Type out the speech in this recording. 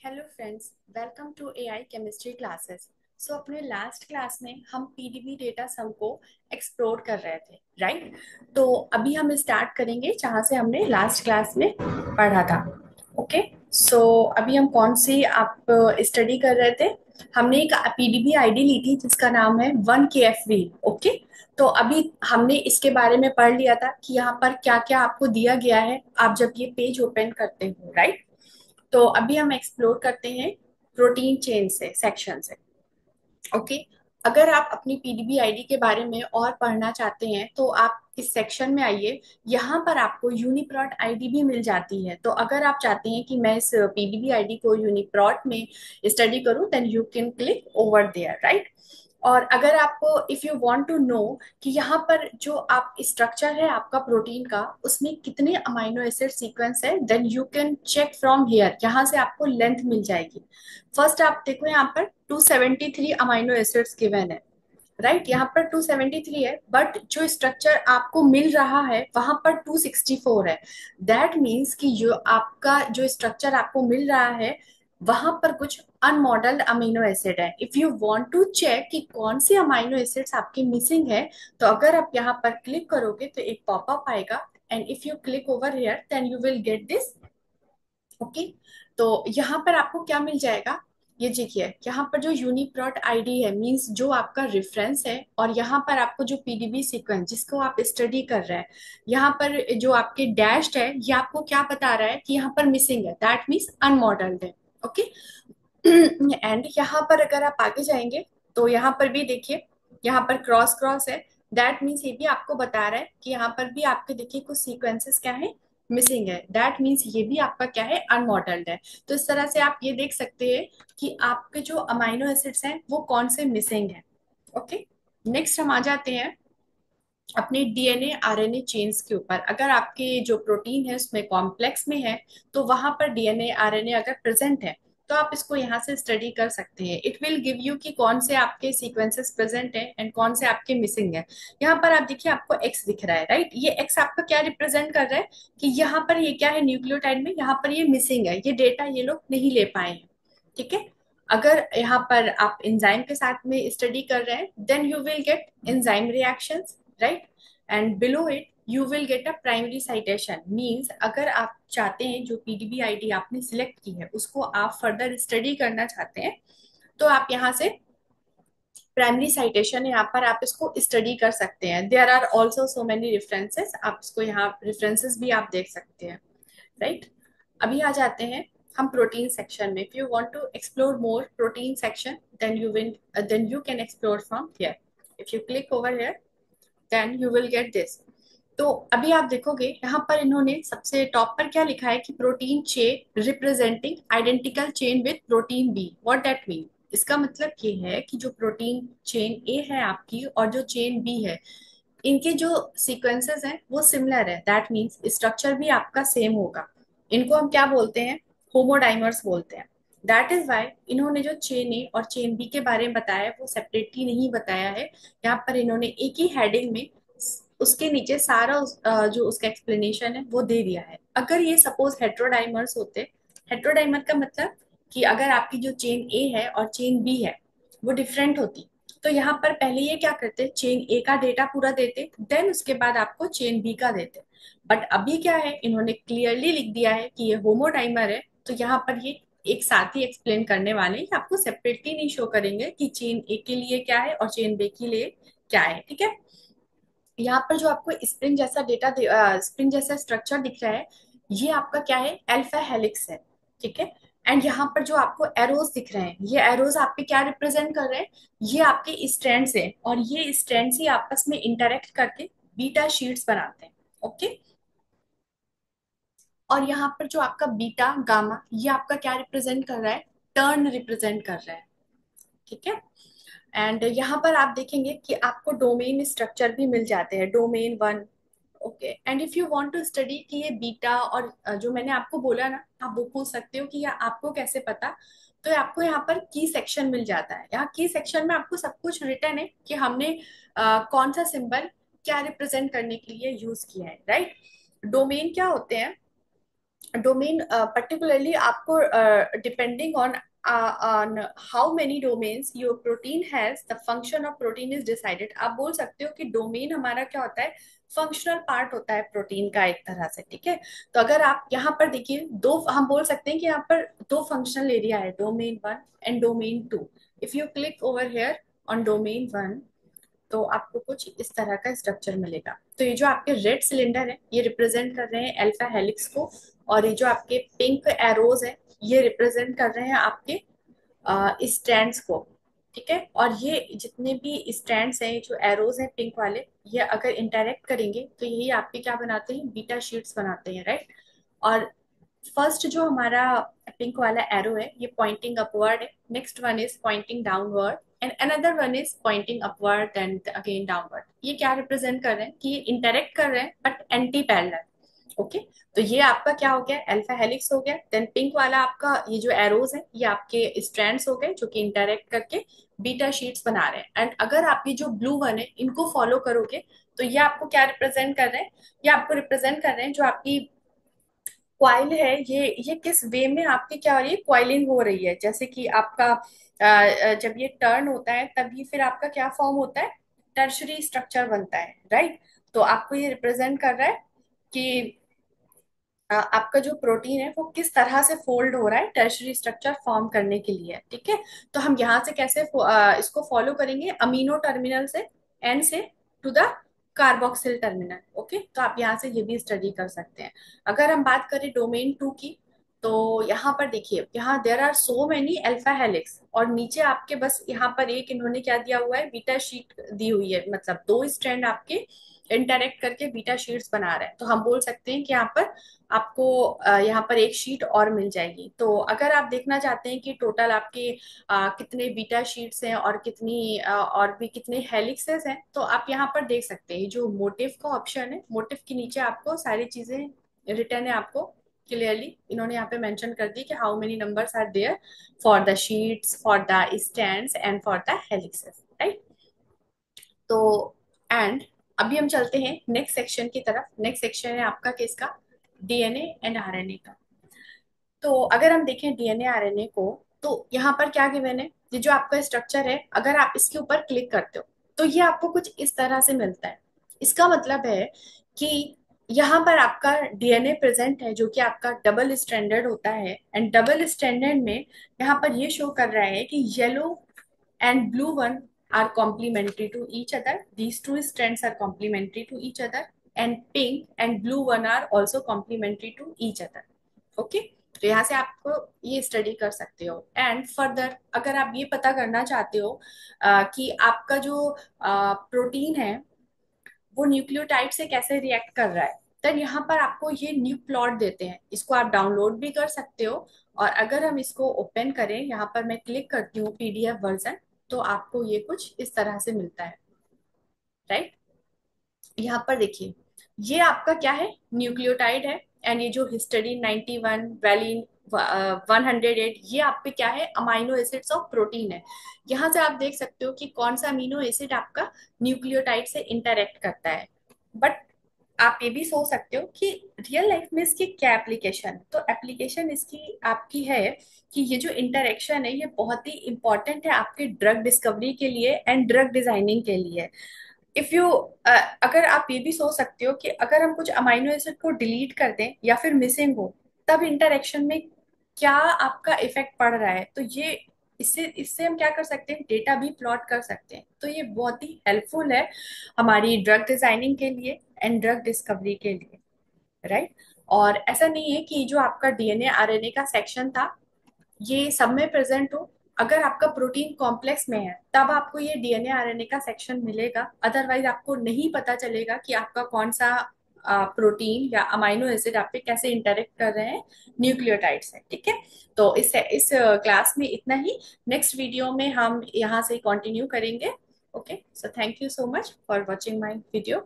Hello friends, welcome to AI chemistry classes. So अपने last class में हम PDB data सम को एक्सप्लोर कर रहे थे, राइट? तो अभी हम स्टार्ट करेंगे जहाँ से हमने लास्ट क्लास में पढ़ा था। ओके। सो अभी हम कौन सी आप स्टडी कर रहे थे? हमने एक पीडीबी आईडी ली थी जिसका नाम है 1 KFV। ओके। तो अभी हमने इसके बारे में पढ़ लिया था कि यहाँ पर क्या क्या आपको दिया गया है आप जब ये पेज ओपन करते हो, राइट? तो अभी हम एक्सप्लोर करते हैं प्रोटीन चेन से, सेक्शन से। ओके। अगर आप अपनी पीडीबी आईडी के बारे में और पढ़ना चाहते हैं तो आप इस सेक्शन में आइए। यहाँ पर आपको यूनिप्रोट आईडी भी मिल जाती है। तो अगर आप चाहते हैं कि मैं इस पीडीबी आईडी को यूनिप्रोट में स्टडी करूं then you can click over there, right? और अगर आपको if you want to know कि यहाँ पर जो आप स्ट्रक्चर है आपका प्रोटीन का उसमें कितने अमाइनो एसिड सीक्वेंस है then you can check from here. यहाँ से आपको लेंथ मिल जाएगी। फर्स्ट आप देखो यहाँ पर 273 अमाइनो एसिड्स गिवन है, राइट? यहाँ पर 273 है बट जो स्ट्रक्चर आपको मिल रहा है वहां पर 264 है। दैट मीन्स कि जो आपका जो स्ट्रक्चर आपको मिल रहा है वहां पर कुछ अनमॉडल्ड अमीनो एसिड है। If you want to check कि कौन सी अमीनो एसिड्स आपकी मिसिंग है तो अगर आप यहाँ पर क्लिक करोगे तो एक पॉपअप आएगा and if you click over here then you will get this. Okay. तो यहाँ पर आपको क्या मिल जाएगा? ये देखिए, यहाँ पर जो यूनिप्रोट आईडी है मींस जो आपका रेफरेंस है, और यहाँ पर आपको जो पीडीबी सीक्वेंस जिसको आप स्टडी कर रहे हैं यहाँ पर जो आपके डैश्ड है ये आपको क्या बता रहा है कि यहाँ पर मिसिंग है, दैट मीन्स अनमॉडल्ड है। ओके। एंड यहाँ पर अगर आप आगे जाएंगे तो यहाँ पर भी देखिए, यहाँ पर क्रॉस क्रॉस है। दैट मीन्स ये भी आपको बता रहा है कि यहाँ पर भी आपके देखिए कुछ सीक्वेंसेस क्या है, मिसिंग है। दैट मीन्स ये भी आपका क्या है, अनमॉडल्ड है। तो इस तरह से आप ये देख सकते हैं कि आपके जो अमाइनो एसिड्स हैं वो कौन से मिसिंग है। ओके। नेक्स्ट हम आ जाते हैं अपने डीएनए आरएनए चेन्स के ऊपर। अगर आपके जो प्रोटीन है उसमें कॉम्प्लेक्स में है तो वहां पर डीएनए आरएनए अगर प्रेजेंट है तो आप इसको यहाँ से स्टडी कर सकते हैं। इट विल गिव यू कि कौन से आपके सीक्वेंसेस प्रेजेंट है एंड कौन से आपके मिसिंग है। यहाँ पर आप देखिए आपको एक्स दिख रहा है, राइट? ये एक्स आपका क्या रिप्रेजेंट कर रहा है कि यहाँ पर ये क्या है, न्यूक्लियोटाइड में यहाँ पर ये मिसिंग है, ये डेटा ये लोग नहीं ले पाए हैं। ठीक है। अगर यहाँ पर आप एंजाइम के साथ में स्टडी कर रहे हैं then you will get enzyme reactions, right? And below it you will get a primary citation. Means अगर आप चाहते हैं जो पीडीबी आईडी आपने सिलेक्ट की है उसको आप फर्दर स्टडी करना चाहते हैं तो आप यहाँ से प्राइमरी साइटेशन यहाँ पर आप इसको स्टडी कर सकते हैं। There are also so many references, आप इसको यहाँ रेफरेंसेस भी आप देख सकते हैं, राइट? अभी आ जाते हैं हम प्रोटीन सेक्शन में। If you want to explore more protein section then you can explore from here. If you click over here then you will get this. तो अभी आप देखोगे यहाँ पर इन्होंने सबसे टॉप पर क्या लिखा है कि protein chain representing identical chain with protein B. What that mean? इसका मतलब ये है कि जो प्रोटीन चेन ए है आपकी और जो चेन बी है इनके जो सीक्वेंसेस हैं वो सिमिलर है। दैट मीन्स स्ट्रक्चर भी आपका सेम होगा। इनको हम क्या बोलते हैं? होमोडाइमर्स बोलते हैं। दैट इज वाई इन्होंने जो चेन ए और चेन बी के बारे में बताया है वो सेपरेटली नहीं बताया है। यहाँ पर इन्होंने एक ही हेडिंग में उसके नीचे सारा जो उसका एक्सप्लेनेशन है वो दे दिया है। अगर ये सपोज हेट्रोडाइमर्स होते, हेट्रोडाइमर का मतलब कि अगर आपकी जो चेन ए है और चेन बी है वो डिफरेंट होती तो यहाँ पर पहले ये क्या करते, चेन ए का डेटा पूरा देते देन उसके बाद आपको चेन बी का देते। बट अभी क्या है, इन्होंने क्लियरली लिख दिया है कि ये होमोडाइमर है तो यहाँ पर ये एक साथ ही एक्सप्लेन करने वाले हैं, आपको सेपरेटली नहीं शो करेंगे कि चेन ए के लिए क्या है और चेन बी के लिए क्या है। ठीक है। यहाँ पर जो आपको स्प्रिंग जैसा डेटा स्प्रिंग जैसा स्ट्रक्चर दिख रहा है ये आपका क्या है, अल्फा हेलिक्स है। ठीक है। एंड यहाँ पर जो आपको एरोज दिख रहे हैं ये एरोज आपके क्या रिप्रेजेंट कर रहे हैं, ये आपके स्ट्रैंड्स हैं और ये स्ट्रैंड्स ही आपस में इंटरेक्ट करके बीटा शीट्स बनाते हैं। ओके। और यहाँ पर जो आपका बीटा गामा ये आपका क्या रिप्रेजेंट कर रहा है, टर्न रिप्रेजेंट कर रहा है। ठीक है। एंड यहाँ पर आप देखेंगे कि आपको डोमेन स्ट्रक्चर भी मिल जाते हैं, domain one. Okay. And if you want to study कि ये बीटा और जो मैंने आपको बोला ना आप वो पूछ सकते हो कि यह आपको कैसे पता। तो आपको यहाँ पर की सेक्शन मिल जाता है। यहाँ की सेक्शन में आपको सब कुछ रिटर्न है कि हमने कौन सा सिंबल क्या रिप्रेजेंट करने के लिए यूज किया है, राइट? डोमेन क्या होते हैं? डोमेन पर्टिकुलरली आपको depending on how many domains your protein has, the function of protein is decided. आप बोल सकते हो कि डोमेन हमारा क्या होता है, फंक्शनल पार्ट होता है प्रोटीन का एक तरह से, ठीक है। तो अगर आप यहाँ पर देखिए, दो हम बोल सकते हैं कि यहाँ पर दो फंक्शनल एरिया है, domain one and domain two. If you click over here on domain one, तो आपको कुछ इस तरह का स्ट्रक्चर मिलेगा। तो ये जो आपके रेड सिलेंडर है, ये रिप्रेजेंट कर रहे हैं अल्फा हेलिक्स को, और ये जो आपके पिंक एरोज है, ये रिप्रेजेंट कर रहे हैं आपके स्ट्रैंड्स को, ठीक है। और ये जितने भी स्ट्रैंड्स हैं, जो एरोज हैं पिंक वाले, ये अगर इंटरेक्ट करेंगे तो यही आपके क्या बनाते हैं, बीटा शीट्स बनाते हैं, राइट। और फर्स्ट जो हमारा पिंक वाला एरो है, ये पॉइंटिंग अपवर्ड है, next one is pointing downward, and another one is pointing upward and again downward. ये क्या रिप्रेजेंट कर रहे हैं कि ये इंटरेक्ट कर रहे हैं बट एंटी पैरेलल। ओके, तो ये आपका क्या हो गया, अल्फा हेलिक्स हो गया। देन पिंक वाला आपका ये जो एरोज है, ये आपके स्ट्रैंड्स हो गए जो कि इंटरेक्ट करके बीटा शीट्स बना रहे हैं। एंड अगर आप ये जो ब्लू वन है इनको फॉलो करोगे, तो ये आपको क्या रिप्रेजेंट कर रहे हैं, ये आपको रिप्रेजेंट कर रहे हैं जो आपकी क्वाइल है, ये किस वे में आपकी क्या हो रही है, क्वाइलिंग हो रही है। जैसे कि आपका जब ये टर्न होता है तभी फिर आपका क्या फॉर्म होता है, टर्शरी स्ट्रक्चर बनता है, राइट। तो आपको ये रिप्रेजेंट कर रहा है कि आपका जो प्रोटीन है वो किस तरह से फोल्ड हो रहा है टर्शरी स्ट्रक्चर फॉर्म करने के लिए, ठीक है। तो हम यहाँ से कैसे इसको फॉलो करेंगे, अमीनो टर्मिनल से, एन से to the carboxyl terminal. Okay, तो आप यहाँ से ये भी स्टडी कर सकते हैं। अगर हम बात करें डोमेन टू की, तो यहाँ पर देखिए, यहाँ there are so many alpha helix, और नीचे आपके बस यहाँ पर एक इन्होंने क्या दिया हुआ है, बीटा शीट दी हुई है, मतलब दो स्ट्रैंड आपके इंटरेक्ट करके बीटा शीट्स बना रहे हैं। तो हम बोल सकते हैं कि यहाँ पर आपको यहाँ पर एक शीट और मिल जाएगी। तो अगर आप देखना चाहते हैं कि टोटल आपके कितने बीटा शीट्स हैं और कितनी और भी कितने हेलिक्सेस हैं, तो आप यहाँ पर देख सकते हैं जो मोटिव का ऑप्शन है, मोटिव के नीचे आपको सारी चीजें रिटर्न है, आपको क्लियरली इन्होंने यहाँ पे मेंशन कर दी कि how many numbers are there for the sheets, for the stands and for the helixes, right. तो एंड अभी हम चलते हैं नेक्स्ट सेक्शन की तरफ। नेक्स्ट सेक्शन है आपका किसका, डीएनए एंड आरएनए का। तो अगर हम देखें डीएनए आरएनए को, तो यहाँ पर क्या गिवन है, ये जो आपका स्ट्रक्चर है, अगर आप इसके ऊपर क्लिक करते हो तो ये आपको कुछ इस तरह से मिलता है। इसका मतलब है कि यहाँ पर आपका डीएनए प्रेजेंट है, जो कि आपका डबल स्ट्रैंडेड होता है। एंड डबल स्ट्रैंडेड में यहाँ पर ये शो कर रहा है कि yellow and blue one are complementary to each other. These two strands are complementary to each other, and pink and blue one are also complementary to each other. Okay, तो यहाँ से आपको ये स्टडी कर सकते हो। एंड फर्दर अगर आप ये पता करना चाहते हो कि आपका जो प्रोटीन है वो न्यूक्लियोटाइड से कैसे रिएक्ट कर रहा है, तब यहाँ पर आपको ये न्यू प्लॉट देते हैं। इसको आप डाउनलोड भी कर सकते हो, और अगर हम इसको ओपन करें, यहाँ पर मैं क्लिक करती हूँ पीडीएफ वर्जन, तो आपको ये कुछ इस तरह से मिलता है, राइट। यहाँ पर देखिए, ये आपका क्या है, न्यूक्लियोटाइड है। एंड ये जो हिस्टडीन 91, वैलिन 108, ये आपके क्या है, अमाइनो एसिड्स ऑफ प्रोटीन है। यहाँ से आप देख सकते हो कि कौन सा अमीनो एसिड आपका न्यूक्लियोटाइड से इंटरेक्ट करता है। बट आप ये भी सोच सकते हो कि रियल लाइफ में इसकी क्या एप्लीकेशन है। तो एप्लीकेशन इसकी आपकी है कि ये जो इंटरेक्शन है, ये बहुत ही इंपॉर्टेंट है आपके ड्रग डिस्कवरी के लिए एंड ड्रग डिजाइनिंग के लिए। इफ यू अगर आप ये भी सोच सकते हो कि अगर हम कुछ अमाइनो एसिड को डिलीट कर दें या फिर मिसिंग हो, तब इंटरेक्शन में क्या आपका इफेक्ट पड़ रहा है। तो ये इससे इससे हम क्या कर सकते हैं, डेटा भी प्लॉट कर सकते हैं। तो ये बहुत ही हेल्पफुल है हमारी ड्रग डिजाइनिंग के लिए एंड ड्रग डिस्कवरी के लिए, राइट। और ऐसा नहीं है कि जो आपका डीएनए आरएनए का सेक्शन था ये सब में प्रेजेंट हो। अगर आपका प्रोटीन कॉम्प्लेक्स में है तब आपको ये डीएनए आरएनए का सेक्शन मिलेगा, अदरवाइज आपको नहीं पता चलेगा कि आपका कौन सा प्रोटीन या अमाइनो एसिड आप पे कैसे इंटरेक्ट कर रहे हैं न्यूक्लियोटाइड से, ठीक है। तो इस क्लास में इतना ही। नेक्स्ट वीडियो में हम यहाँ से कंटिन्यू करेंगे। Okay, so thank you so much for watching my video.